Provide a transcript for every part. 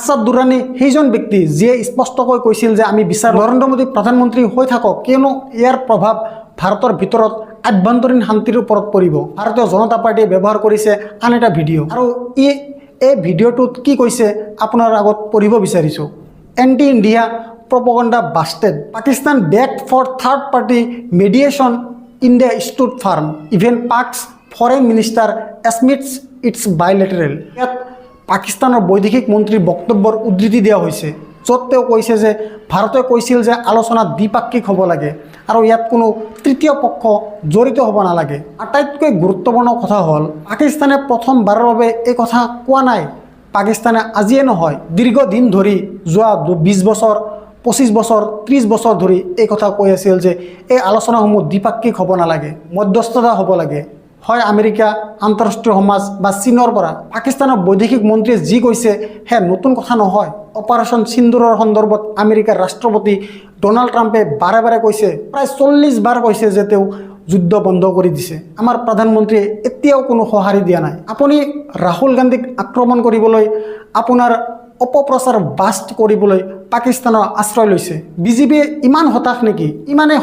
আৰ্ছাদ দুৰাণী সেইজন ব্যক্তি যিয়ে স্পষ্টকৈ কৈছিল যে আমি বিচাৰো নৰেন্দ্ৰ মোদী প্ৰধানমন্ত্ৰী হৈ থাকক, কিয়নো ইয়াৰ প্ৰভাৱ ভাৰতৰ ভিতৰত আভ্যন্তৰীণ শান্তিৰ ওপৰত পৰিব। ভাৰতীয় জনতা পাৰ্টিয়ে ব্যৱহাৰ কৰিছে আন এটা ভিডিঅ' আৰু এই ভিডিঅ'টোত কি কৈছে আপোনাৰ আগত পঢ়িব বিচাৰিছোঁ। Anti India propaganda busted. Pakistan begged for third party mediation. India stood firm. Even Pak's foreign minister admits it's bilateral. ইয়াত পাকিস্তানৰ বৈদেশিক মন্ত্ৰীৰ বক্তব্যৰ উদ্ধৃতি দিয়া হৈছে, য'ত তেওঁ কৈছে যে ভাৰতে কৈছিল যে আলোচনা দ্বিপাক্ষিক হ'ব লাগে আৰু ইয়াত কোনো তৃতীয় পক্ষ জড়িত হ'ব নালাগে। আটাইতকৈ গুৰুত্বপূৰ্ণ কথা হ'ল পাকিস্তানে প্ৰথমবাৰৰ বাবে এই কথা কোৱা নাই। পাকিস্তানে আজিয়ে নহয়, দীৰ্ঘদিন ধৰি যোৱা 20 বছৰ 25 বছৰ 30 বছৰ ধৰি এই কথা কৈ আছিল যে এই আলোচনাসমূহ দ্বিপাক্ষিক হ'ব নালাগে, মধ্যস্থতা হ'ব লাগে, হয় আমেৰিকা, আন্তঃৰাষ্ট্ৰীয় সমাজ বা চীনৰ পৰা। পাকিস্তানৰ বৈদেশিক মন্ত্ৰীয়ে যি কৈছে সেয়া নতুন কথা নহয়। অপাৰেশ্যন সিন্দুৰৰ সন্দৰ্ভত আমেৰিকাৰ ৰাষ্ট্ৰপতি ডোনাল্ড ট্ৰাম্পে বাৰে বাৰে কৈছে, প্ৰায় 40 বাৰ কৈছে যে তেওঁ যুদ্ধ বন্ধ কৰি দিছে। আমাৰ প্ৰধানমন্ত্ৰীয়ে এতিয়াও কোনো সঁহাৰি দিয়া নাই। আপুনি ৰাহুল গান্ধীক আক্ৰমণ কৰিবলৈ, আপোনাৰ অপপ্ৰচাৰ বাষ্ট কৰিবলৈ পাকিস্তানৰ আশ্ৰয় লৈছে। বিজেপিয়ে ইমান হতাশ নেকি? ইমানেই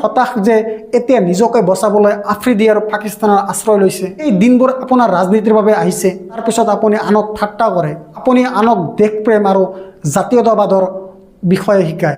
হতাশ যে এতিয়া নিজকে বচাবলৈ আফ্ৰিদি আৰু পাকিস্তানৰ আশ্ৰয় লৈছে। এই দিনবোৰ আপোনাৰ ৰাজনীতিৰ বাবে আহিছে, তাৰপিছত আপুনি আনক ঠাট্টা কৰে, আপুনি আনক দেশপ্ৰেম আৰু জাতীয়তাবাদৰ বিষয়ে শিকায়।